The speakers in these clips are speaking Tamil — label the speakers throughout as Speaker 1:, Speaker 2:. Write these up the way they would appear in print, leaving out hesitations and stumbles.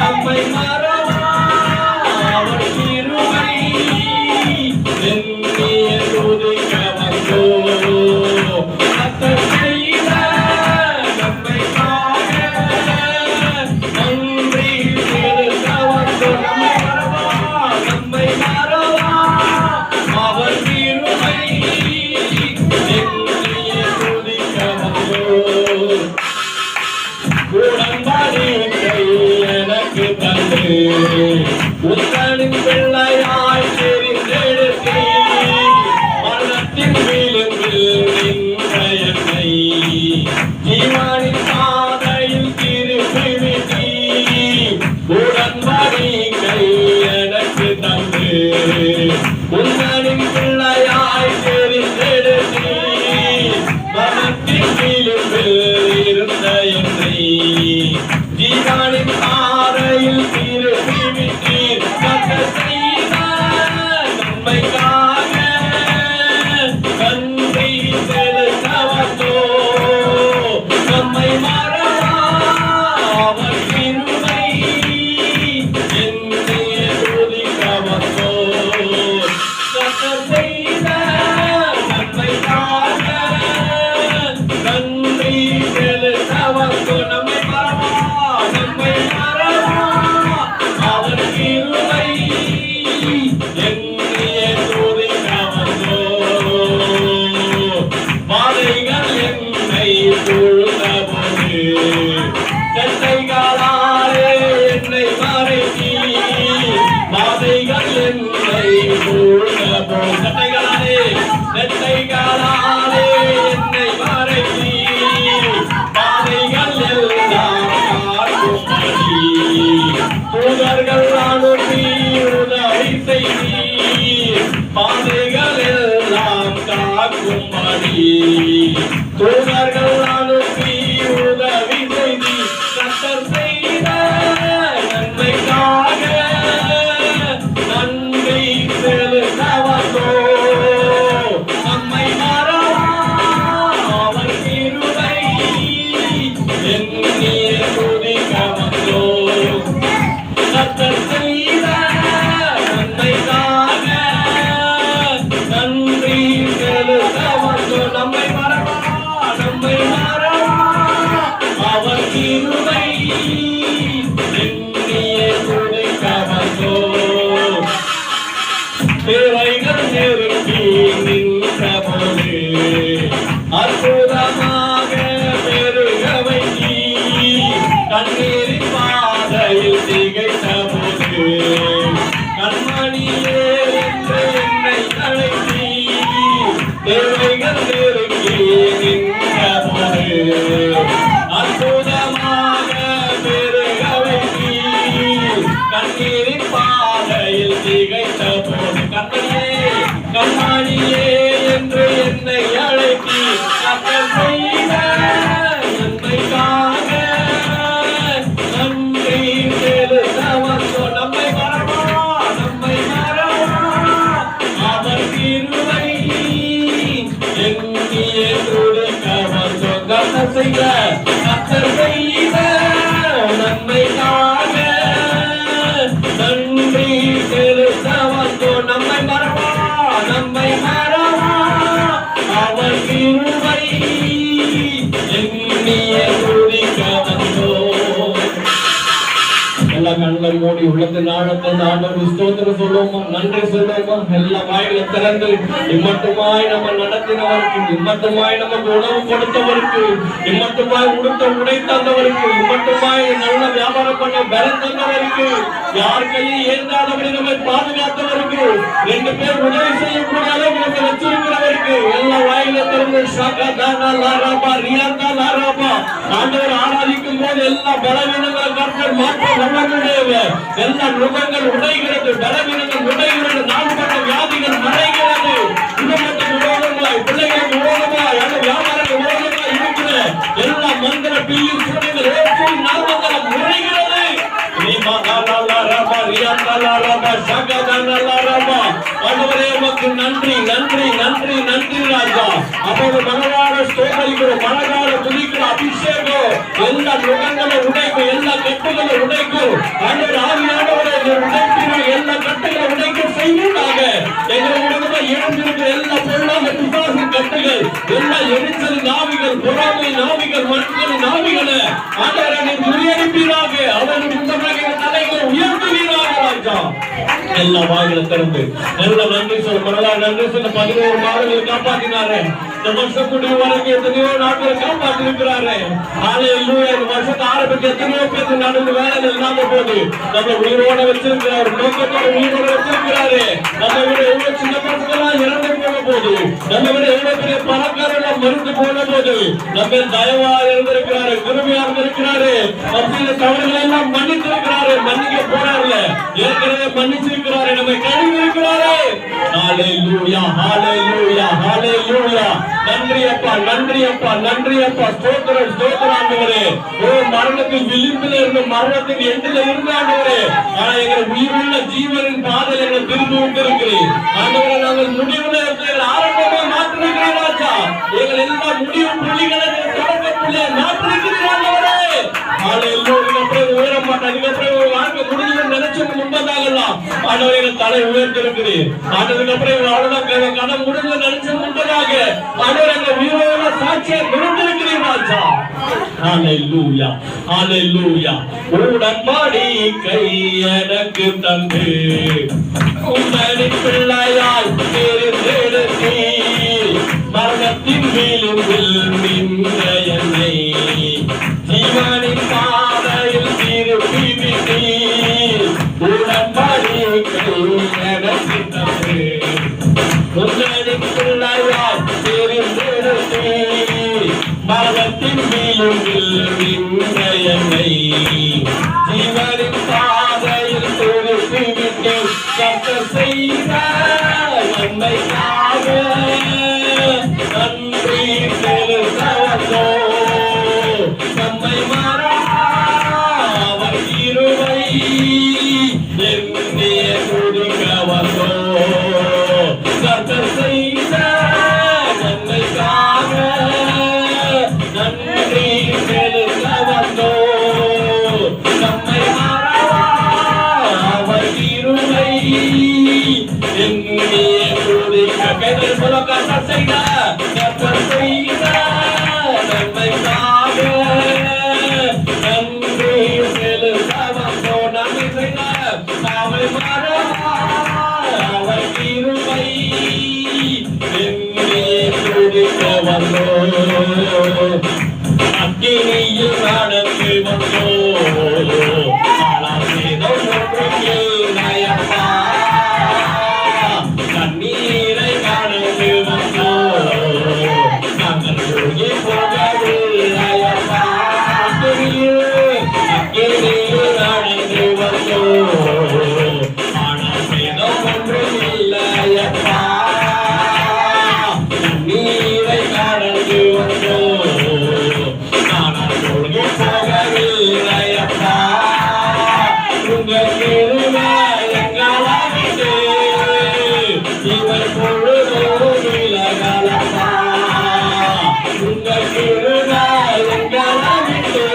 Speaker 1: நம்மை மறவா அவர் கிருபை எண்ணிய துதிக்க வந்தோ கர்த்தர் செய்த நன்மைக்காக நன்றி செலுத்த வந்தோ நம்மை மறவா அவர் கிருபை எண்ணிய துதிக்க வந்தோ உடன்படிக்கை எனக்கு தந்து உத்தனின் பிள்ளையாய் தெரிந்தெடுத்தே மரணத்தின் விளிம்பில் நின்ற என்னை ஜீவனின் பாதையில் திருப்பி விட்டீ உடன்படிக்கை எனக்கு தந்து உத்தனின் பிள்ளையாய் தெரிந்தெடுத்தே மரணத்தின் விளிம்பில் இருந்த என்னை ஜீவனின் பாதையில் திருப்பி விட்டீர் கர்த்தர் செய்த நன்மைக்காக நன்றி செலுத்த வந்தோ நம்மை மறவா அவர் கிருபை எண்ணிய துதிக்க வந்தோ கர்த்தர் செய்த நன்மைக்காக நன்றி செலுத்த வந்தோ நம்மை மறவா அவர் கிருபை எண்ணிய துதிக்க வந்தோ பாதைகள் என்னை சூழ்ந்தபோது செட்டைகளாலே என்னை மறைத்தீ பாதைகள் என்னை சூழ்ந்தபோது செட்டைகளாலே என்னை மறைத்தீ பாதைகள் எல்லாம் காக்கும்படி தூதர்கள் அனுப்பி உதவி செய்தீர் பாதைகள் எல்லாம் காக்கும்படி தூதர்கள் அனுப்பி உதவி செய்தீர் கர்த்தர் செய்த நன்மைக்காக நன்றி செலுத்த வந்தோ நம்மை மறவா அவர் கிருபை எண்ணிய துதிக்க வந்தோ கர்த்தர் செய்த நன்மைக்காக நன்றி செலுத்த வந்தோ நம்மை மறவா அவர் கிருபை எண்ணிய துதிக்க வந்தோ தேவைகள் நெருங்கி நின்றபோது அற்புதமாக பெருக வைத்தீ கண்ணீரின் பாதையில் திகைத்த போது கண்மணியே என்று என்னை அழைத்தீ தேவைகள் நெருங்கி நின்றபோது அற்புதமாக பெருக வைத்தீ கண்ணீரின் பாதையில் திகைத்த போது கண்மணியே என்று என்னை அழைத்தீ கர்த்தர் செய்த நன்மைக்காக நன்றி செலுத்த வந்தோ நம்மை மறவா அவர் கிருபை எண்ணிய துதிக்க வந்தோ கர்த்தர் செய்த நன்மைக்காக நன்றி செலுத்த வந்தோ நம்மை மறவா அவர் கிருபை எண்ணிய துதிக்க வந்தோ எல்லா கண்கள் மூடி உள்ளத்தின் ஆழத்தில் ஆண்டவர் ஸ்தோத்திரம் சொல்லுவோமா நன்றி சொல்லுவோமா எல்லா வாயில திறந்து இம்மட்டுமாய் நம்ம நடத்தினவருக்கு இம்மட்டுமாய் நமக்கு உணவு கொடுத்தவருக்கு இம்மட்டுமாய் உடுத்த உடை தந்தவருக்கு இம்மட்டுமாய் நல்ல வியாபாரம் பண்ண பலம் தந்தவருக்கு யார் கையை ஏந்தாதபடி நம்மை பாதுகாத்தவருக்கு 2 பேர் உதவி செய்யக்கூடிய அளவுக்கு வச்சிருக்கிறவருக்கு எல்லா வாயில திறந்து ஆண்டவர் ஆராதிக்கும் போது எல்லா பலவீனங்களை கர்த்தர் மாற்ற வல்லமையுடையவர் எல்லா நுகங்கள் உடைகிறது பலவீனங்கள் உடைகிறது நாள்பட்ட வியாதிகள் மறைகிறது குடும்பத்துக்கு விரோதமாய் பிள்ளைகளுக்கு விரோதமாய் அந்த வியாபாரத்துக்கு விரோதமாய் இருக்கிற எல்லா மந்திர பில்லி சுரங்கள் ஏற்றும் நாள்பட்ட முறைகிறது ஆண்டவரே உமக்கு நன்றி நன்றி நன்றி நன்றி ராஜா. அப்போது மனதார ஸ்தோத்திரிக்கிறோம், மனதார துதிக்கிறோம். அபிஷேகம் எல்லா நுகங்களை உடைக்கும், எல்லா கட்டுகளை உடைக்கும். ஆண்டவர் ஆவியானவரை உடைக்கிறோம், எல்லா கட்டுகளை உடைக்க செய்வதாக. எங்களை உடனே எழுந்திருக்கிற எல்லா பொருளாக பிசாசு கட்டுகள், எல்லா எரிச்சல் நாவிகள், பொறாமை நாவிகள், மண்களின் நாவிகளை ஆண்டவரை நீர் முறியடிப்பீராக. அவர்கள் முன்னதாக தலைகளை உயர்த்துவீராக ராஜா. எல்லா வாய்களை திறந்து நல்ல நன்றி சொல்ல மனதா நன்றி சொல்ல. 11 மாதங்கள் காப்பாற்றினாரு. இந்த வருஷம் முடிவு வரைக்கும் எத்தனையோ நாட்களை காப்பாற்றி இருக்கிறாரு. ஹல்லேலூயா. இந்த வருஷத்தை ஆரம்பிக்க எத்தனையோ பேருக்கு நடந்து வேலை இல்லாத போது நம்ம உயிரோட வச்சிருக்கிறாரு, நோக்கத்தோட உயிரோட வச்சிருக்கிறாரு. நம்ம விட எவ்வளவு சின்ன பசங்களாம் இறந்து போன போது, நம்ம விட எவ்வளவு பெரிய பணக்காரெல்லாம் மறுத்து போன போது நம்ம தயவா இருந்திருக்கிறாரு, கிருபையா இருந்திருக்கிறாரு. நம்ம தவறுகளை எல்லாம் மன்னித்திருக்கிறாரு. மன்னிக்க போறாருல ஏற்கனவே மன்னிச்சிருக்கிறாரு, நம்மை கழுவி இருக்கிறாரு. ஹல்லேலூயா ஹல்லேலூயா ஹல்லேலூயா. நன்றி அப்பா நன்றி அப்பா நன்றி அப்பா. ஸ்தோத்திரம் ஸ்தோத்திரம் ஆண்டவரே. ஓ மரணத்தின் விளிம்பில் இருந்த மரணத்தின் எண்டில் இருந்த ஆண்டவரே, ஆனா எங்களை உயிருள்ள ஜீவனின் பாதையில் எங்களை திரும்பி விட்டிருக்கிறேன் ஆண்டவரே. நாங்கள் முடிவுல இருக்கிற ஆரம்பமா மாற்றிருக்கிறேன் ராஜா. எங்கள் எல்லா முடிவு புள்ளிகளை தொடக்கத்திலே மாற்றிருக்கிறேன் ஆண்டவரே. உயர மாட்டேன். அதுக்கப்புறம் வாழ்க்கை முடிஞ்சு நினைச்சது முன்பதாகலாம் ஆண்டவரை எங்கள் தலை உயர்த்திருக்கிறேன். அதுக்கப்புறம் அவ்வளவுதான் கடன் முடிஞ்சு நினைச்சது முன்பதாக ஆண்டவரை எங்கள் உயிரோட சாட்சியை நிறுத்திருக்கிறேன் ராஜா. ஹல்லேலூயா ஹல்லேலூயா. உடன்படி கை எனக்கு தந்து உந்தனின் பிள்ளையாய் தெரிந்தெடுத்தீ, மரணத்தின் விளிம்பில் நின்ற என்னை ஜீவனின் பாதையில் திருப்பி விட்டீர். உடன்படி கை எனக்கு தந்து உந்தனின் பிள்ளையாய் தெரிந்தெடுத்தீர், மரணத்தின் விளிம்பில் நின்ற என்னை ஜீவனின் பாதையில் திருப்பி விட்டீர். கர்த்தர் செய்த நன்மைக்காக நன்றி செலுத்தவோ, நம்மை அவர் கிருபை என்னே துதிக்கவோ. கர்த்தர் செய்த நன்மைக்காக நன்றி செலுத்தவோ, நம்மை அவர் கிருபை என்னே துதிக்க. கைகள் சொல்ல கர்த்தர் செய்த கர்த்தர் செய்த நன்மைக்காக நன்றி செலுத்தவோ. நன்றி செய்த அவள் அவர் கிருபை என்னே துதிக்க வந்தோ. அக்கினியில் நடந்து வந்தோ, கண்ணீரை கடந்து வந்தோ, நாங்கள் போகி போகவில்லை அப்பா. அக்கினியில் நடந்து வந்தோ, ஆனால் சேதம் ஒன்றும் இல்லை அப்பா. கண்ணீரை கடந்து வந்தோ, நாங்கள் போகி போகவில்லை அப்பா. உங்கள் கிருபை எங்களாகிட்டு இவர் பொழுதும் விலகலப்பா. உங்கள் கிருபை எங்களாகிட்டு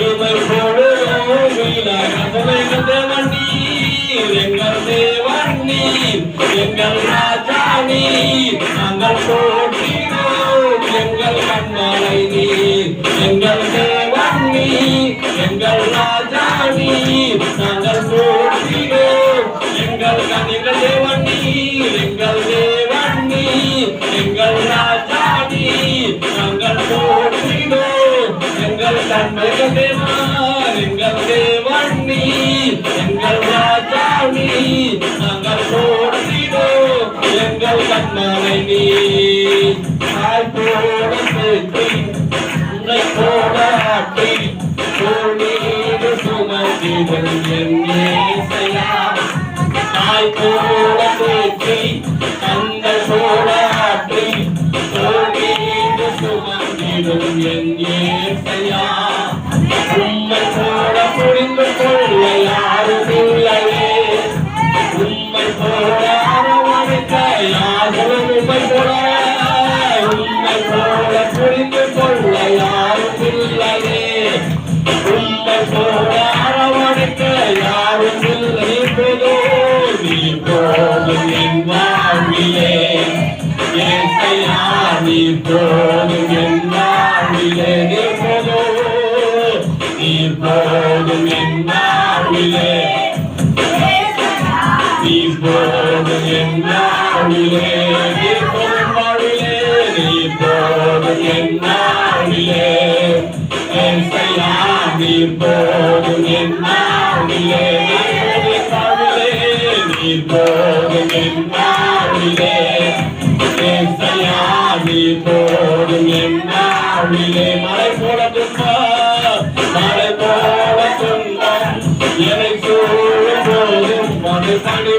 Speaker 1: இவர் பொழுதும் விலகல. எங்கள் தேவன் நீர், எங்கள் தேவன் நீர், எங்கள் ராஜா நீர், நாங்கள் போற்றினோம் எங்கள் கண்மலை நீர். எங்கள் தேவன் நீர், எங்கள் ராஜா நீர், நாங்கள் போற்றினோம் எங்கள் தேவன் நீர், எங்கள் தேவன் நீர், எங்கள் ராஜா நீர், நாங்கள் போற்றினோம் எங்கள் கண்மலை தேவன். எங்கள் தேவன் நீர், எங்கள் ராஜா நீர், நாங்கள் போற்றினோம் எங்கள் கண்மலை நீர். தாய் போட பேட்டி உன்னை போட ஆட்டி தோல்வீடு சுமந்திடும் என் இயேசையா. தாய் போட பேட்டி தந்தை போட ஆட்டி தோல்வீடு சுமந்திடும் என் இயேசையா. உம்மை போட புரிந்து கொள்ள யாரும் இல்லையே, உம்மை போட நீர் போதும் என் வாழ்விலே நீர் போதும் என் வாழ்விலே நீர் போதும் வாழ்விலே நீர் போதும் என் வாழ்விலே ஏசையா நீர் போதும் என் வாழ்விலே நீர் போதும் என் வாழ்விலே ஏசையா நீர் போதும் என் வாழ்விலே மழை போல துன்பம் மழை போல துன்பம் என்னை சூழும் போதும் மழை பனி